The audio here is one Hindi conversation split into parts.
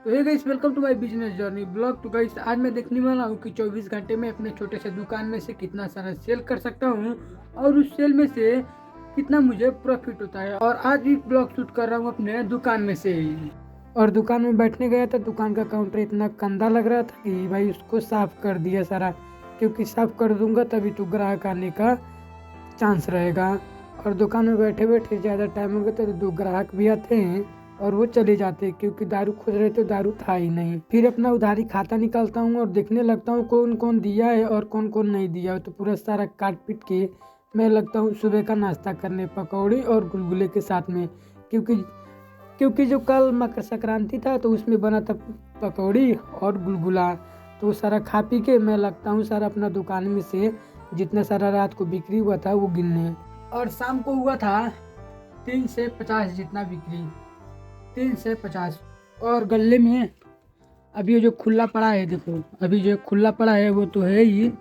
तो hey guys, welcome to my business journey blog. तो गाइस, आज मैं देखने वाला हूँ कि 24 घंटे में अपने छोटे से दुकान में से कितना सारा सेल कर सकता हूँ और उस सेल में से कितना मुझे प्रॉफिट होता है। और आज भी ब्लॉग शूट कर रहा हूँ अपने दुकान में से ही। और दुकान में बैठने गया था, दुकान का काउंटर इतना गंदा लग रहा था कि भाई उसको साफ कर दिया सारा, क्योंकि साफ कर दूंगा तभी तो ग्राहक आने का चांस रहेगा। और दुकान में बैठे बैठे ज़्यादा टाइम हो गया तो दो ग्राहक भी आते हैं और वो चले जाते हैं, क्योंकि दारू खोज रहे थे, दारू था ही नहीं। फिर अपना उधारी खाता निकालता हूँ और देखने लगता हूँ कौन कौन दिया है और कौन कौन नहीं दिया है। तो पूरा सारा काट पीट के मैं लगता हूँ सुबह का नाश्ता करने, पकौड़ी और गुलगुले के साथ में, क्योंकि क्योंकि जो कल मकर संक्रांति था तो उसमें बना था पकौड़ी और गुलगुला। तो वो सारा खा पी के मैं लगता हूँ सारा अपना दुकान में से जितना सारा रात को बिक्री हुआ था वो गिनने। और शाम को हुआ था 3 से 50 जितना बिक्री, 3 से 50। और गले में अभी ये जो खुला पड़ा है, देखो अभी जो खुला पड़ा है वो तो है ही,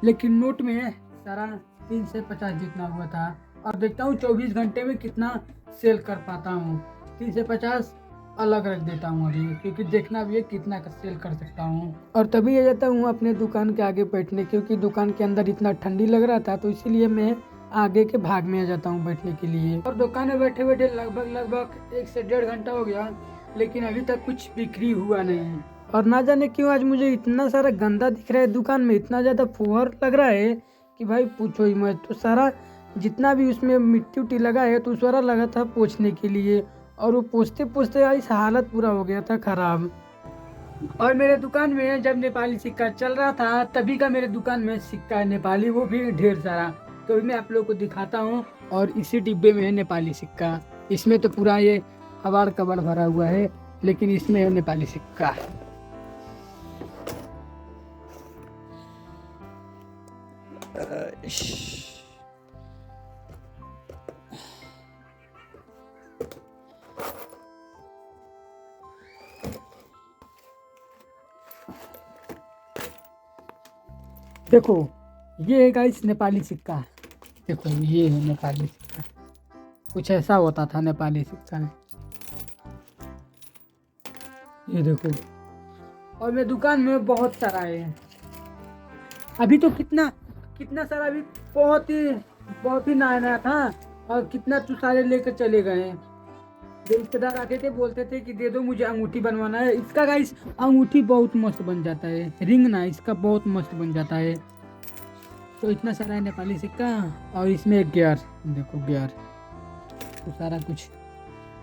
लेकिन नोट में सारा 3 से 50 जितना हुआ था। और देखता हूँ 24 घंटे में कितना सेल कर पाता हूँ। 3 से 50 अलग रख देता हूँ अभी, क्योंकि देखना भी है कितना का सेल कर सकता हूँ। और तभी आ जाता हूँ अपने दुकान के आगे बैठने, क्योंकि दुकान के अंदर इतना ठंडी लग रहा था तो इसीलिए मैं आगे के भाग में आ जाता हूँ बैठने के लिए। और दुकान में बैठे बैठे लगभग 1 से 1.5 घंटा हो गया, लेकिन अभी तक कुछ बिक्री हुआ नहीं। और ना जाने क्यों आज मुझे इतना सारा गंदा दिख रहा है दुकान में, इतना ज़्यादा फुहर लग रहा है कि भाई पूछो ही मत। तो सारा जितना भी उसमें मिट्टी उट्टी लगा है तो सारा लगा था पोंछने के लिए, और वो पोंछते पोंछते इस हालत पूरा हो गया था खराब। और मेरे दुकान में जब नेपाली सिक्का चल रहा था तभी का मेरे दुकान में सिक्का है नेपाली, वो भी ढेर सारा। तो अभी मैं आप लोगों को दिखाता हूँ। और इसी डिब्बे में है नेपाली सिक्का, इसमें तो पूरा ये कबाड़ कबाड़ भरा हुआ है, लेकिन इसमें है नेपाली सिक्का। देखो ये है गाइस नेपाली सिक्का, देखो ये है नेपाली सिक्का, कुछ ऐसा होता था नेपाली सिक्का में, ये देखो। और मेरे दुकान में बहुत सारा है अभी तो, कितना कितना सारा अभी, बहुत ही नया नया था। और कितना तो सारे लेकर चले गए हैं। जो रिश्तेदार आते थे बोलते थे कि दे दो मुझे अंगूठी बनवाना है। इसका गाइस अंगूठी बहुत मस्त बन जाता है, रिंग ना इसका बहुत मस्त बन जाता है। तो इतना सारा है नेपाली सिक्का। और इसमें एक गियर, देखो गियर, तो सारा कुछ।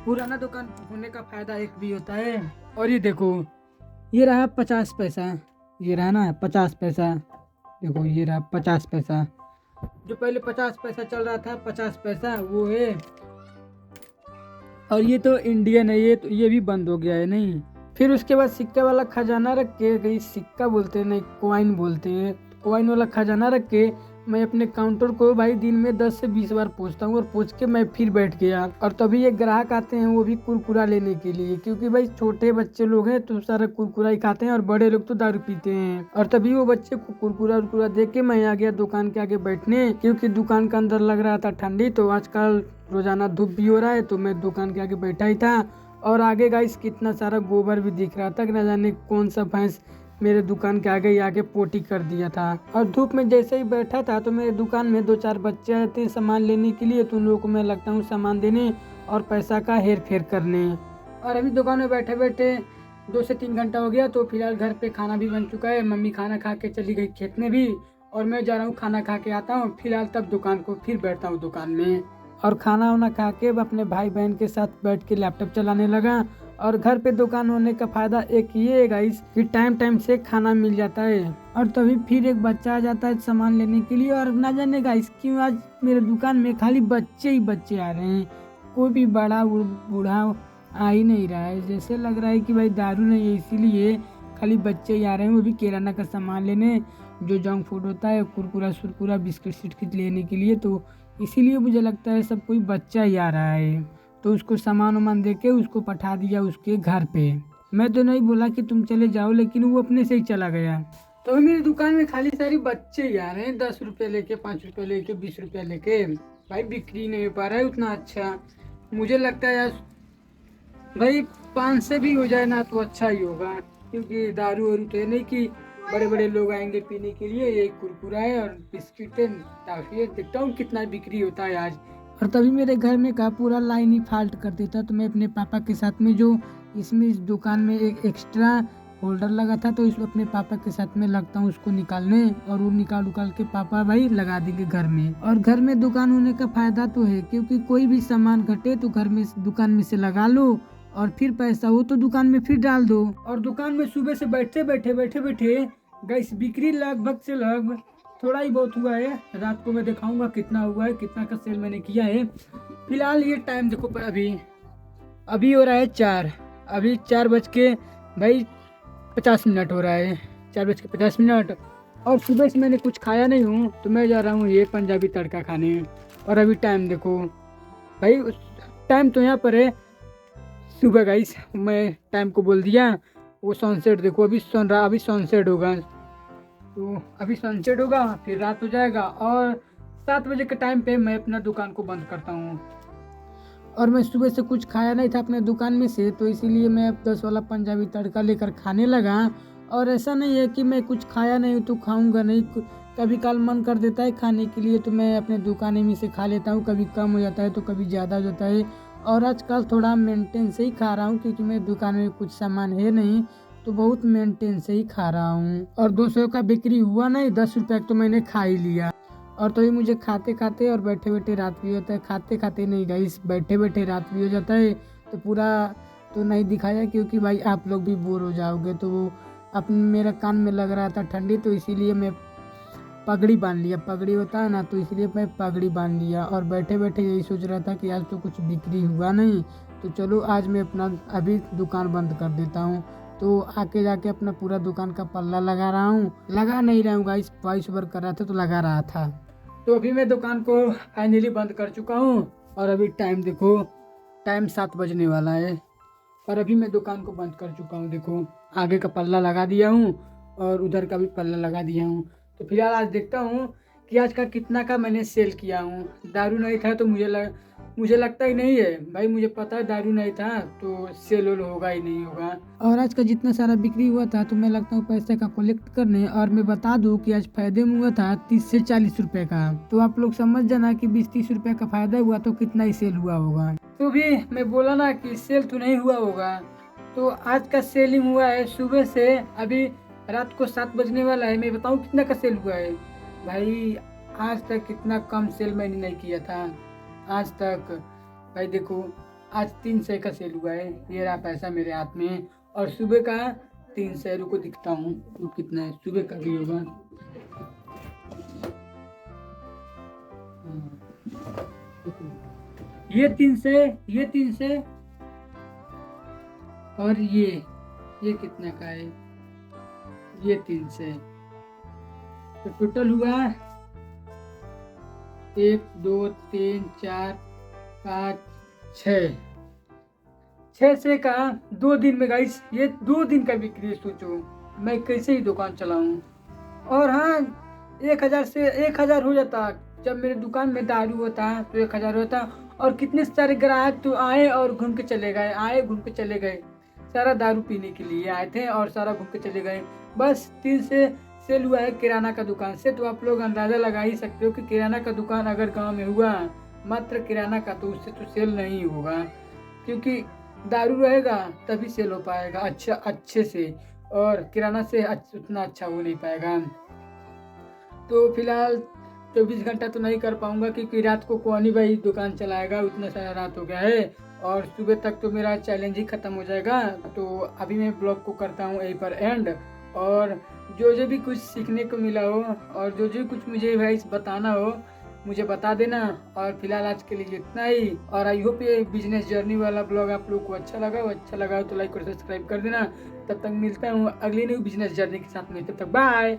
पुराना दुकान होने का फायदा एक भी होता है। और ये देखो, ये रहा 50 पैसा, ये रहा ना 50 पैसा, देखो ये रहा 50 पैसा। जो पहले 50 पैसा चल रहा था, 50 पैसा वो है। और ये तो इंडियन है, ये तो ये भी बंद हो गया है नहीं। फिर उसके बाद सिक्के वाला खजाना रख के, कहीं सिक्का बोलते हैं नहीं कॉइन बोलते हैं, कॉइन वाला खजाना रख के मैं अपने काउंटर को भाई दिन में 10 से 20 बार पोंछता हूँ। और पोंछ के मैं फिर बैठ गया। और तभी ये ग्राहक आते हैं, वो भी कुरकुरा लेने के लिए, क्योंकि भाई छोटे बच्चे लोग हैं तो सारा कुरकुरा ही खाते हैं और बड़े लोग तो दारू पीते हैं। और तभी वो बच्चे को कुरकुरा उरकुरा दे के मैं आ गया दुकान के आगे बैठने, क्योंकि दुकान के अंदर लग रहा था ठंडी। तो आजकल रोजाना धूप भी हो रहा है, तो मैं दुकान के आगे बैठा ही था। और आगे गाइस कितना सारा गोबर भी दिख रहा था, न जाने कौन सा भैंस मेरे दुकान के आगे ही आके पोटी कर दिया था। और धूप में जैसे ही बैठा था तो मेरे दुकान में 2-4 बच्चे आए थे सामान लेने के लिए। तो उन लोगों को मैं लगता हूँ सामान देने और पैसा का हेर फेर करने। और अभी दुकान में बैठे बैठे 2 से 3 घंटा हो गया। तो फिलहाल घर पे खाना भी बन चुका है, मम्मी खाना खा के चली गई खेत में भी। और मैं जा रहा हूँ खाना खा के आता हूँ फिलहाल, तब दुकान को फिर बैठता हूँ दुकान में। और खाना वाना खा के अपने भाई बहन के साथ बैठ के लैपटॉप चलाने लगा। और घर पे दुकान होने का फायदा एक ये है गाइस कि टाइम टाइम से खाना मिल जाता है। और तभी फिर एक बच्चा आ जाता है सामान लेने के लिए। और ना जाने गाइस क्यों आज मेरे दुकान में खाली बच्चे ही बच्चे आ रहे हैं, कोई भी बड़ा बूढ़ा आ ही नहीं रहा है। जैसे लग रहा है कि भाई दारू नहीं है, इसीलिए खाली बच्चे ही आ रहे हैं, वो भी किराना का सामान लेने, जो जंक फूड होता है, कुरकुरा सुरकुरा बिस्किट सिस्किट लेने के लिए। तो इसीलिए मुझे लगता है सब कोई बच्चा ही आ रहा है। तो उसको सामान वामान दे के उसको पठा दिया उसके घर पे। मैं तो नहीं बोला कि तुम चले जाओ, लेकिन वो अपने से ही चला गया। तो मेरी दुकान में खाली सारी बच्चे ही आ रहे हैं, 10 रुपये लेके, 5 रुपये लेके, 20 रुपये लेके। भाई बिक्री नहीं हो पा रहा है उतना अच्छा। मुझे लगता है यार भाई 5 से भी हो जाए ना तो अच्छा ही होगा, क्योंकि दारू वारू तो है नहीं कि बड़े बड़े लोग आएंगे पीने के लिए। ये कुरकुरा है और बिस्किट है, टॉफी है। देखता हूँ कितना बिक्री होता है आज। और तभी मेरे घर में का पूरा लाइन ही फाल्ट कर देता, तो मैं अपने पापा के साथ में जो इसमें इस दुकान में एक एक्स्ट्रा होल्डर लगा था, तो इसमें अपने पापा के साथ में लगता हूँ उसको निकालने, और वो निकाल उकाल के पापा भाई लगा देंगे घर में। और घर में दुकान होने का फायदा तो है, क्योंकि कोई भी सामान घटे तो घर में दुकान में से लगा लो, और फिर पैसा हो तो दुकान में फिर डाल दो। और दुकान में सुबह से बैठे बैठे गैस बिक्री लगभग से लगभग थोड़ा ही बहुत हुआ है। रात को मैं दिखाऊंगा कितना हुआ है, कितना का सेल मैंने किया है। फिलहाल ये टाइम देखो, अभी हो रहा है 4, अभी 4 बज के भाई 50 मिनट हो रहा है, 4 बज के 50 मिनट। और सुबह से मैंने कुछ खाया नहीं हूँ, तो मैं जा रहा हूँ ये पंजाबी तड़का खाने। और अभी टाइम देखो भाई, टाइम तो यहाँ पर है सुबह गाइस, मैं टाइम को बोल दिया। वो सनसेट देखो, अभी सनसेट होगा, तो अभी सनसेट होगा फिर रात हो जाएगा। और 7 बजे के टाइम पे मैं अपना दुकान को बंद करता हूँ। और मैं सुबह से कुछ खाया नहीं था अपने दुकान में से, तो इसीलिए मैं अब 10 वाला पंजाबी तड़का लेकर खाने लगा। और ऐसा नहीं है कि मैं कुछ खाया नहीं हूँ तो खाऊंगा नहीं, कभी काल मन कर देता है खाने के लिए, तो मैं अपने दुकान में से खा लेता हूँ। कभी कम हो जाता है तो कभी ज़्यादा हो जाता है। और आजकल थोड़ा मेंटेन से ही खा रहा हूँ, क्योंकि मेरी दुकान में कुछ सामान है नहीं, तो बहुत मेंटेन से ही खा रहा हूँ। और 200 का बिक्री हुआ नहीं, 10 रुपये तो मैंने खा ही लिया। और तभी मुझे खाते खाते और बैठे बैठे रात भी होता है। खाते खाते नहीं गाइस, बैठे बैठे रात भी हो जाता है। तो पूरा तो नहीं दिखाया, क्योंकि भाई आप लोग भी बोर हो जाओगे। तो वो अपने मेरा कान में लग रहा था ठंडी, तो इसीलिए मैं पगड़ी बांध लिया। पगड़ी होता है ना, तो इसलिए मैं पगड़ी बांध लिया। और बैठे बैठे यही सोच रहा था कि आज तो कुछ बिक्री हुआ नहीं, तो चलो आज मैं अपना अभी दुकान बंद कर देता हूँ। तो आके जाके अपना पूरा दुकान का पल्ला लगा रहा हूँ, लगा नहीं रहा हूँ गाइस, वॉइस ओवर कर रहा था तो लगा रहा था। तो अभी मैं दुकान को फाइनली बंद कर चुका हूँ। और अभी टाइम देखो, टाइम 7 बजने वाला है, और अभी मैं दुकान को बंद कर चुका हूँ। देखो आगे का पल्ला लगा दिया हूँ और उधर का भी पल्ला लगा दिया हूँ। तो फिलहाल आज देखता हूँ कि आज का कितना का मैंने सेल किया हूँ। दारू नहीं था तो मुझे लगता ही नहीं है भाई, मुझे पता है दारू नहीं था तो सेल वेल होगा ही नहीं होगा। और आज का जितना सारा बिक्री हुआ था, तो मैं लगता हूँ पैसे का कलेक्ट करने। और मैं बता दूं कि आज फायदे में हुआ था 30 से 40 रुपए का। तो आप लोग समझ जाना कि 20-30 रुपए का फायदा हुआ तो कितना ही सेल हुआ होगा। तो भी मैं बोला ना कि सेल तो नहीं हुआ होगा, तो आज का सेलिंग हुआ है सुबह से, अभी रात को 7 बजने वाला है। मैं बताऊँ कितना का सेल हुआ है भाई। आज तक कितना कम सेल मैंने नहीं किया था आज तक भाई। देखो आज 300 का सेल हुआ है, ये रहा पैसा मेरे हाथ में। और सुबह का 300 रुको दिखता हूँ तो कितना है, सुबह का भी होगा। ये 300 और ये कितना का है, ये 300। तो टोटल हुआ 1 2 3 4 5 6 से का 2 दिन में गाइस, ये 2 दिन का बिक्री है। सोचो मैं कैसे ही दुकान चलाऊं। और हाँ 1000 से 1000 हो जाता, जब मेरे दुकान में दारू होता तो 1000 होता। और कितने सारे ग्राहक तो आए और घूम के चले गए, आए घूम के चले गए, सारा दारू पीने के लिए आए थे और सारा घूम के चले गए। बस 3 से सेल हुआ है किराना का दुकान से। तो आप लोग अंदाज़ा लगा ही सकते हो कि किराना का दुकान अगर गांव में हुआ मात्र किराना का, तो उससे तो सेल नहीं होगा, क्योंकि दारू रहेगा तभी सेल हो पाएगा अच्छे से, और किराना से उतना अच्छा हो नहीं पाएगा। तो फिलहाल 24 घंटा तो नहीं कर पाऊंगा, क्योंकि रात को कौन ही भाई दुकान चलाएगा, उतना सारा रात हो गया है। और सुबह तक तो मेरा चैलेंज ही ख़त्म हो जाएगा। तो अभी मैं ब्लॉग को करता हूँ यहीं पर एंड। और जो भी कुछ सीखने को मिला हो और जो कुछ मुझे भाई बताना हो मुझे बता देना। और फिलहाल आज के लिए इतना ही। और आई होप ये बिजनेस जर्नी वाला ब्लॉग आप लोग को अच्छा लगा हो तो लाइक और सब्सक्राइब कर देना। तब तक मिलता हूँ अगली न्यू बिजनेस जर्नी के साथ में, तब तक बाय।